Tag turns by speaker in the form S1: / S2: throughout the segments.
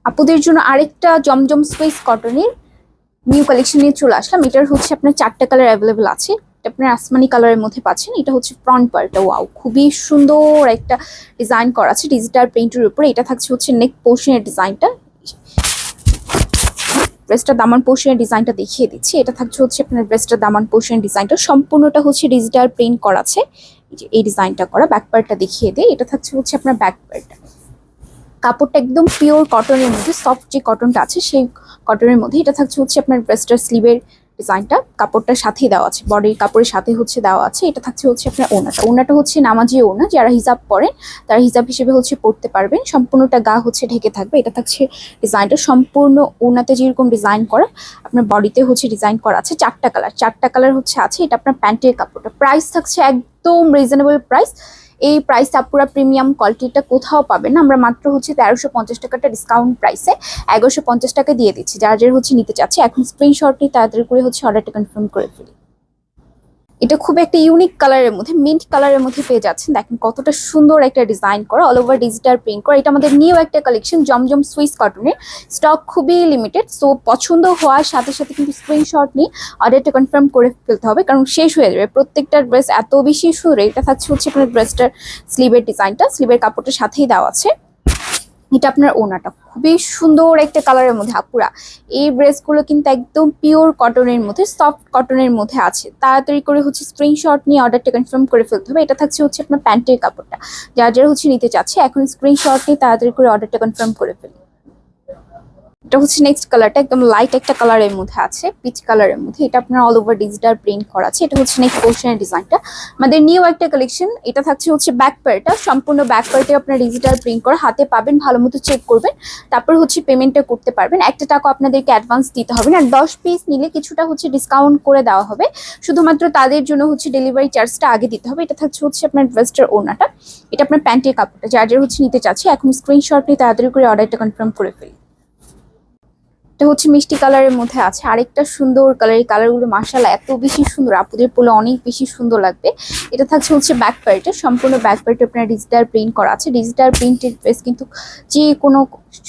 S1: আপুদের জন্য আরেকটা জমজম সুইস কটনের নিউ কালেকশন নিয়ে চলে আসলাম। এটার হচ্ছে আপনার 4টা কালার অ্যাভেলেবল আছে। এটা আপনার আসমানি কালারের মধ্যে পাচ্ছেন। এটা হচ্ছে ফ্রন্ট পার্টটা, ওয়াও খুবই সুন্দর একটা ডিজাইন করা আছে ডিজিটাল প্রিন্টের উপরে। এটা থাকছে হচ্ছে নেক পোর্শনের ডিজাইনটা। ব্রেস্টটা দামান পোর্শনের ডিজাইনটা দেখিয়ে দিচ্ছি। এটা থাকছে হচ্ছে আপনার ব্রেস্টটা দামান পোর্শনের ডিজাইনটা, সম্পূর্ণটা হচ্ছে ডিজিটাল প্রিন্ট করা আছে। এই ডিজাইনটা করা। ব্যাক পার্টটা দেখিয়ে দেয়। এটা থাকছে হচ্ছে আপনার ব্যাক পার্টটা। কাপড়টা একদম পিওর কটনের মধ্যে, সফট যে কটনটা আছে সেই কটনের মধ্যে। এটা থাকছে হচ্ছে আপনার ব্রেস্টার স্লিভের ডিজাইনটা, কাপড়টার সাথেই দেওয়া আছে, বডির কাপড়ের সাথে হচ্ছে দেওয়া আছে। এটা থাকছে হচ্ছে আপনার ওড়নাটা হচ্ছে নামাজি ওড়না, যারা হিজাব পরেন তারা হিজাব হিসেবে হচ্ছে পরতে পারবেন। সম্পূর্ণটা গা হচ্ছে ঢেকে থাকবে। এটা থাকছে ডিজাইনটা, সম্পূর্ণ ওড়নাতে যেরকম ডিজাইন করা আপনার বডিতে হচ্ছে ডিজাইন করা আছে। 4টা কালার হচ্ছে আছে। এটা আপনার প্যান্টের কাপড়টা। প্রাইস থাকছে একদম রিজনেবল প্রাইস। এই প্রাইসটা পুরো প্রিমিয়াম কোয়ালিটিটা কোথাও পাবেন না। আমরা মাত্র হচ্ছে 1350 টাকাটা ডিসকাউন্ট প্রাইসে 1150 টাকা দিয়ে দিচ্ছি। যার হচ্ছে নিতে চাচ্ছে এখন স্ক্রিনশট নিয়ে তাড়াতাড়ি করে হচ্ছে অর্ডারটা কনফার্ম করে ফেলি। এটা খুব একটা ইউনিক কালারের মধ্যে, মিন্ট কালারের মধ্যে পেয়ে যাচ্ছেন। দেখেন কতটা সুন্দর একটা ডিজাইন করা, অল ওভার ডিজিটাল প্রিন্ট করা। এটা আমাদের নিউ একটা কালেকশন জমজম সুইস কটনের। স্টক খুবই লিমিটেড, সো পছন্দ হওয়ার সাথে সাথে কিন্তু স্ক্রিনশট নিয়ে অর্ডারটা কনফার্ম করে ফেলতে হবে, কারণ শেষ হয়ে যাবে। প্রত্যেকটা ড্রেস এত বেশি সুন্দর। এটা থাকছে হচ্ছে আপনার ড্রেসটার স্লিভের ডিজাইনটা, স্লিভের কাপড়টার সাথেই দেওয়া আছে। এটা আপনার ওনাটা খুবই সুন্দর একটা কালারের মধ্যে। আপুরা এই ড্রেসগুলো কিন্তু একদম পিওর কটনের মধ্যে, সফট কটনের মধ্যে আছে। তাড়াতাড়ি করে হচ্ছে স্ক্রিনশট নিয়ে অর্ডারটা কনফার্ম করে ফেলতে হবে। এটা থাকছে হচ্ছে আপনার প্যান্টের কাপড়টা। যারা হচ্ছে নিতে চাচ্ছে এখন স্ক্রিনশট নিয়ে তাড়াতাড়ি করে অর্ডারটা কনফার্ম করে ফেলি। এটা হচ্ছে নেক্সট কালারটা, একদম লাইট একটা কালারের মধ্যে আছে, পিচ কালারের মধ্যে। এটা আপনার অল ওভার ডিজিটাল প্রিন্ট করা আছে। এটা হচ্ছে নেক্সট পোর্শনের ডিজাইনটা, আমাদের নিউ একটা কালেকশন। এটা থাকছে হচ্ছে ব্যাক পার্টটা, সম্পূর্ণ ব্যাক পার্টে আপনার ডিজিটাল প্রিন্ট করা। হাতে পাবেন, ভালো মতো চেক করবেন, তারপর হচ্ছে পেমেন্টটা করতে পারবেন। 1 টাকা আপনাদেরকে অ্যাডভান্স দিতে হবে না। 10 পিস নিলে কিছুটা হচ্ছে ডিসকাউন্ট করে দেওয়া হবে, শুধুমাত্র তাদের জন্য হচ্ছে ডেলিভারি চার্জটা আগে দিতে হবে। এটা থাকছে হচ্ছে আপনার ড্রেসটার ওড়নাটা। এটা আপনার প্যান্টের কাপড়টা। যার হচ্ছে নিতে চাচ্ছে এখন স্ক্রিনশট নিয়ে তাড়াতাড়ি করে অর্ডারটা কনফার্ম করে ফেলি। এটা হচ্ছে মিষ্টি কালারের মধ্যে আছে, আরেকটা সুন্দর কালার। এই কালারগুলো মাশাআল্লাহ এত বেশি সুন্দর, আপুদের পরলে অনেক বেশি সুন্দর লাগবে। এটা থাকছে হচ্ছে ব্যাক পার্টে, সম্পূর্ণ ব্যাক পার্টে আপনার ডিজিটাল প্রিন্ট করা আছে। ডিজিটাল প্রিন্টেড ড্রেস কিন্তু যে কোনো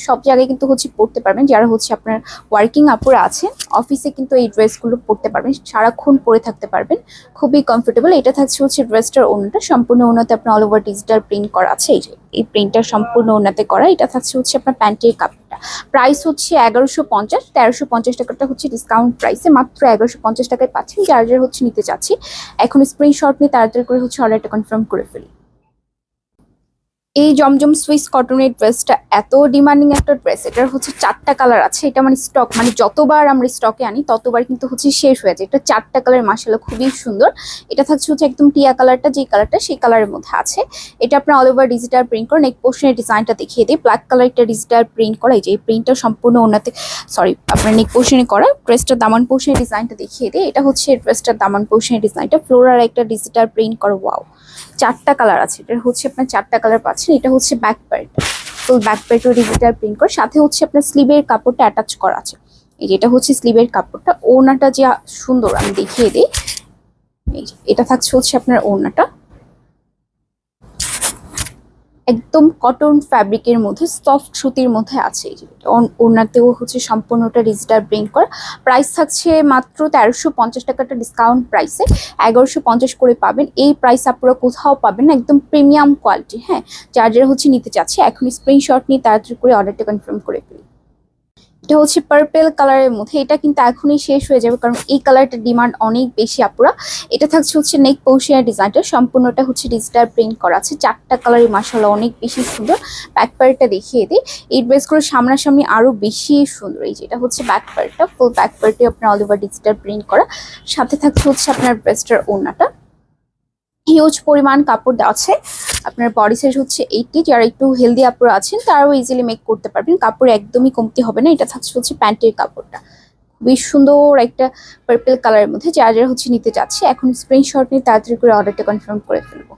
S1: সব জায়গায় কিন্তু হচ্ছে পরতে পারবেন। যারা হচ্ছে আপনার ওয়ার্কিং আপুরা আছেন অফিসে কিন্তু এই ড্রেসগুলো পরতে পারবেন, সারাক্ষণ পরে থাকতে পারবেন, খুবই কমফোর্টেবল। এটা থাকছে হচ্ছে ড্রেসটার ওড়নাটা, সম্পূর্ণ ওড়নাতে আপনার অল ওভার ডিজিটাল প্রিন্ট করা আছে। এই যে এই প্রিন্টটা সম্পূর্ণ ওড়নাতে করা। এটা থাকছে হচ্ছে আপনার প্যান্টের কাপড়টা। প্রাইস হচ্ছে 1150, 1350 টাকাটা হচ্ছে ডিসকাউন্ট প্রাইসে মাত্র 1150 টাকায় পাচ্ছেন। যার হচ্ছে নিতে চাচ্ছি এখন স্ক্রিনশট নিয়ে তাড়াতাড়ি করে হচ্ছে অর্ডারটা কনফার্ম করে ফেলি। এই জমজম সুইস কটনের ড্রেসটা এত ডিমান্ডিং একটা ড্রেস। এটার হচ্ছে 4টা কালার আছে। এটা মানে স্টক, মানে যতবার আমরা স্টকে আনি ততবার কিন্তু হচ্ছে শেষ হয়ে যায়। এটা 4টা কালার মাশাআল্লাহ খুবই সুন্দর। এটা থাকছে হচ্ছে একদম টিয়া কালারটা, যে কালারটা সেই কালারের মধ্যে আছে। এটা আপনার অল ওভার ডিজিটাল প্রিন্ট করা। নেক পোর্শনের ডিজাইনটা দেখিয়ে দিই। ব্ল্যাক কালার একটা ডিজিটাল প্রিন্ট করা। এই যে এই প্রিন্টটা সম্পূর্ণ ওনাতে, সরি আপনার নেক পোর্শনে করা। ড্রেসটার দামান পোর্শনের ডিজাইনটা দেখিয়ে দিই। এটা হচ্ছে ড্রেসটার দামান পোর্শনের ডিজাইনটা, ফ্লোরাল একটা ডিজিটাল প্রিন্ট করা। ওয়াও 4টা কালার আছে। এটা হচ্ছে আপনার 4টা কালার পাচ্ছেন। এটা হচ্ছে ব্যাক পার্ট, ফুল ব্যাক পার্টও ডিজিটাল প্রিন্ট করা, সাথে হচ্ছে আপনার স্লিভের কাপড়টা অ্যাটাচ করা আছে। এই যেটা হচ্ছে স্লিভের কাপড়টা। ওড়নাটা যে সুন্দর আমি দেখিয়ে দিই। এই যে এটা থাকছে হচ্ছে আপনার ওড়নাটা, একদম কটন ফ্যাব্রিকের মধ্যে, সফট সুতির মধ্যে আছে। এই যে ওড়নাতেও হচ্ছে সম্পূর্ণটা ডিজিটাল প্রিন্ট করা। প্রাইস থাকছে মাত্র 1350 টাকাটা ডিসকাউন্ট প্রাইসে 1150 করে পাবেন। এই প্রাইস আপনারা কোথাও পাবেন না, একদম প্রিমিয়াম কোয়ালিটি। হ্যাঁ, যারা হচ্ছে নিতে চাচ্ছে এখন স্ক্রিনশট নিয়ে তাড়াতাড়ি করে অর্ডারটা কনফার্ম করে ফেলি। এটা হচ্ছে পার্পেল কালারের মধ্যে। এটা কিন্তু এখনই শেষ হয়ে যাবে, কারণ এই কালারটার ডিমান্ড অনেক বেশি আপুরা। এটা থাকছে হচ্ছে নেক পোর্শনের ডিজাইনটা, সম্পূর্ণটা হচ্ছে ডিজিটাল প্রিন্ট করা আছে। 4টা কালারই মাশাআল্লাহ অনেক বেশি সুন্দর। ব্যাক পার্টটা দেখিয়ে দিই। এই ড্রেসগুলো সামনাসামনি আরো বেশি সুন্দর। এই যে এটা হচ্ছে ব্যাক পার্টটা, ফুল ব্যাক পার্টে আপনার অল ওভার ডিজিটাল প্রিন্ট করা। সাথে থাকছে হচ্ছে আপনার ড্রেসটার ওড়নাটা। হিউজ পরিমাণ কাপড় দেওয়া আছে। আপনার বডি সাইজ হচ্ছে 80। যারা একটু হেলদি আপুরা আছেন তারাও ইজিলি মেক করতে পারবেন, কাপড় একদমই কমতি হবে না। এটা থাকছে হচ্ছে প্যান্টের কাপড়টা, খুবই সুন্দর একটা পার্পল কালারের মধ্যে। যারা হচ্ছে নিতে চাচ্ছে এখন স্ক্রিনশট নিয়ে তাড়াতাড়ি করে অর্ডারটা কনফার্ম করে ফেলবো।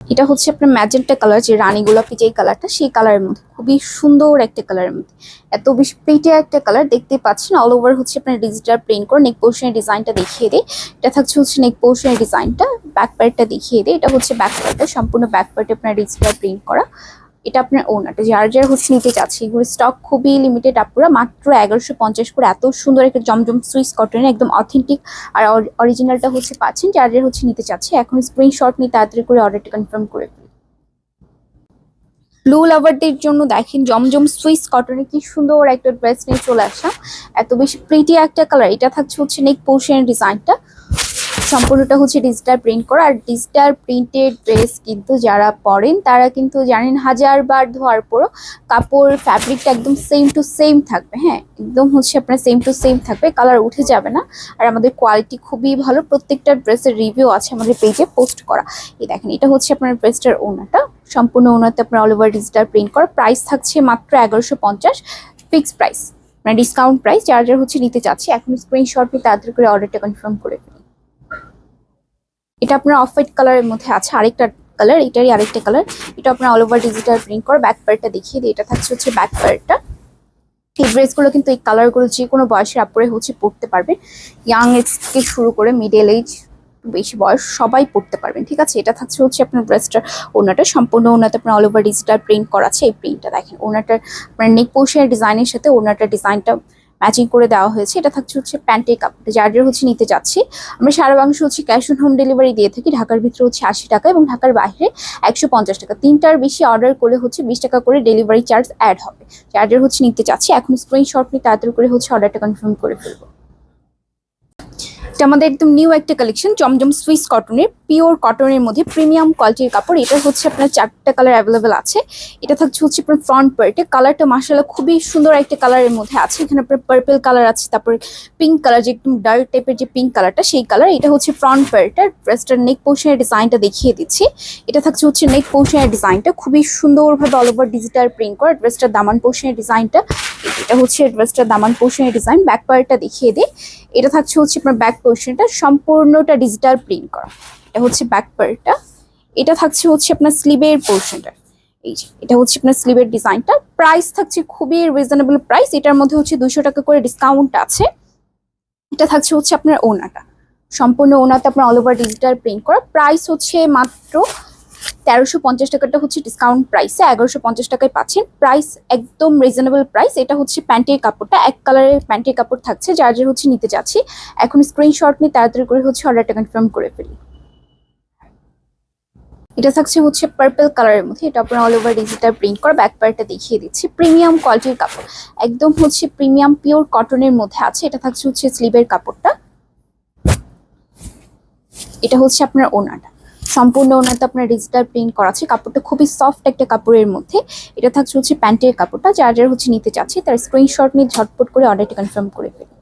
S1: এটা হচ্ছে আপনার ম্যাজেন্টা কালার, যে রানী গোলাপি যে কালারটা সেই কালারের মধ্যে, খুবই সুন্দর একটা কালারের মধ্যে, এত বেশি প্রিটি একটা কালার দেখতে পাচ্ছেন। অল ওভার হচ্ছে আপনার ডিজিটাল প্রিন্ট করে। নেক পোর্শনের ডিজাইনটা দেখিয়ে দিই। এটা থাকছে হচ্ছে নেক পোর্শনের ডিজাইনটা। ব্যাক পার্টটা দেখিয়ে দিই। এটা হচ্ছে ব্যাক পার্টটা, সম্পূর্ণ ব্যাক পার্টে আপনার ডিজিটাল প্রিন্ট করা। এটা আপনার ওনাটা যার যার হচ্ছে নিতে চাচ্ছে, এগুলো স্টক খুবই লিমিটেড আপুরা, মাত্র 1150 করে এত সুন্দর একটা জমজম সুইস কটনের একদম অথেন্টিক আর অরিজিনালটা হচ্ছে পাচ্ছেন। যার যার হচ্ছে নিতে চাচ্ছে এখন স্ক্রিনশট নিয়ে তাড়াতাড়ি করে অর্ডারটা কনফার্ম করে ফেলুন। ব্লু লাভারদের জন্য দেখেন জমজম সুইস কটনের কি সুন্দর একটা ড্রেস নিয়ে চলে আসলাম, এত বেশি প্রিটি একটা কালার। এটা থাকছে হচ্ছে নেক পোর্শনের ডিজাইনটা, সম্পূর্ণটা হচ্ছে ডিজিটাল প্রিন্ট করা। আর ডিজিটাল প্রিন্টেড ড্রেস কিন্তু যারা পরেন তারা কিন্তু জানেন 1000 বার ধোয়ার পরও কাপড় ফ্যাব্রিকটা একদম সেম টু সেম থাকবে। হ্যাঁ, একদম হচ্ছে আপনার সেম টু সেম থাকবে, কালার উঠে যাবে না। আর আমাদের কোয়ালিটি খুবই ভালো, প্রত্যেকটা ড্রেসের রিভিউ আছে আমাদের পেজে পোস্ট করা। এই দেখেন এটা হচ্ছে আপনার ড্রেসটার ওনাটা, সম্পূর্ণ ওনাতে আপনার অল ওভার ডিজিটাল প্রিন্ট করা। প্রাইস থাকছে মাত্র 1150, ফিক্সড প্রাইস, মানে ডিসকাউন্ট প্রাইস। যার যার হচ্ছে নিতে চাচ্ছি এখন স্ক্রিনশট নিয়ে তাড়াতাড়ি করে অর্ডারটা কনফার্ম করে ফেলুন। এটা আপনার অফ হোয়াইট কালারের মধ্যে আছে আরেকটা কালার, এটারই আরেকটা কালার। এটা আপনার অল ওভার ডিজিটাল প্রিন্ট করা। ব্যাক পার্টটা দেখিয়ে দিই, এটা থাকছে হচ্ছে ব্যাক পার্টটা। এই ড্রেসগুলো কিন্তু এই কালারগুলো যে কোনো বয়সের আপুরে হচ্ছে পরতে পারবেন, ইয়াং এজ থেকে শুরু করে মিডল এজ বেশি বয়স সবাই পরতে পারবেন। ঠিক আছে, এটা থাকছে হচ্ছে আপনার ড্রেসটার ওনাটা, সম্পূর্ণ ওনাতে আপনার অল ওভার ডিজিটাল প্রিন্ট করা আছে। এই প্রিন্টটা দেখেন, ওনাটার আপনার নেক পোর্শনের ডিজাইনের সাথে ওনাটার ডিজাইনটা ম্যাচিং করে দেওয়া হয়েছে। এটা থাকছে হচ্ছে প্যান্টের কাপড়, যার যার হচ্ছে নিতে যাচ্ছি। আমরা সারা বাংলাদেশে হচ্ছে ক্যাশ অন হোম ডেলিভারি দিয়ে থাকি। ঢাকার ভিতরে হচ্ছে 80 টাকা এবং ঢাকার বাইরে 150 টাকা। তিনটার বেশি অর্ডার করলে হচ্ছে 20 টাকা করে ডেলিভারি চার্জ অ্যাড হবে। যার যার হচ্ছে নিতে চাচ্ছি এখন স্ক্রিনশট নিয়ে তাড়াতাড়ি করে হচ্ছে অর্ডারটা কনফার্ম করে ফেলবো। এটা আমাদের একদম নিউ একটা কালেকশন, জমজম সুইস কটনের, পিওর কটনের মধ্যে প্রিমিয়াম কোয়ালিটির কাপড়। এটা হচ্ছে আপনার 4টা কালার অ্যাভেলেবেল আছে। এটা থাকছে হচ্ছে আপনার ফ্রন্ট পার্টে, কালারটা মাশাআল্লাহ খুবই সুন্দর একটা কালারের মধ্যে আছে। এখানে আপনার পার্পল কালার আছে, তারপরে পিঙ্ক কালার, যে একদম ডার্ক টাইপের যে পিঙ্ক কালারটা সেই কালার। এটা হচ্ছে ফ্রন্ট পার্টটা। ড্রেসটার নেক পোর্শনের ডিজাইনটা দেখিয়ে দিচ্ছি। এটা থাকছে হচ্ছে নেক পোর্শনের ডিজাইনটা, খুবই সুন্দরভাবে অল ওভার ডিজিটাল প্রিন্ট করা। ড্রেসটার দামান পোর্শনের ডিজাইনটা, এটা হচ্ছে ড্রেসটার দামান পোর্শনের ডিজাইন। ব্যাক পার্টটা দেখিয়ে দিই, এটা থাকছে হচ্ছে আপনার ব্যাক পোর্শনটা, সম্পূর্ণটা ডিজিটাল প্রিন্ট করা। এটা হচ্ছে ব্যাক পার্টটা। এটা থাকছে হচ্ছে আপনার স্লিভের পোর্শনটা, এই যে এটা হচ্ছে আপনার স্লিভের ডিজাইনটা। প্রাইস থাকছে খুবই রিজনেবল প্রাইস, এটার মধ্যে হচ্ছে 200 টাকা করে ডিসকাউন্ট আছে। এটা থাকছে হচ্ছে আপনার ওনাটা, সম্পূর্ণ ওনাতে আপনার অল ওভার ডিজিটাল প্রিন্ট করা। প্রাইস হচ্ছে মাত্র 1350 টাকাটা হচ্ছে ডিসকাউন্ট প্রাইসে 1150 টাকায় পাচ্ছেন। প্রাইস একদম রিজনেবল প্রাইস। এটা হচ্ছে প্যান্টের কাপড়টা, এক কালারের প্যান্টের কাপড় থাকছে। যার যার হচ্ছে নিতে চাচ্ছি এখন স্ক্রিনশট নিয়ে তাড়াতাড়ি করে হচ্ছে অর্ডারটা কনফার্ম করে ফেলি। এটা থাকছে হচ্ছে পার্পল কালারের মধ্যে, এটা আপনার অল ওভার ডিজিটাল প্রিন্ট করা। ব্যাক পার্টটা দেখিয়ে দিচ্ছি, প্রিমিয়াম কোয়ালিটির কাপড়, একদম হচ্ছে প্রিমিয়াম পিওর কটনের মধ্যে আছে। এটা থাকছে হচ্ছে স্লিভের কাপড়টা, এটা হচ্ছে আপনার ওনাটা, সম্পূর্ণ ওনাতে আপনার ডিজিটাল প্রিন্ট করা আছে। কাপড়টা খুবই সফট একটা কাপড়ের মধ্যে। এটা থাকছে হচ্ছে প্যান্টের কাপড়টা। যার যার হচ্ছে নিতে চাচ্ছি তার স্ক্রিনশট নিয়ে ঝটপট করে অর্ডারটা কনফার্ম করে ফেলুন।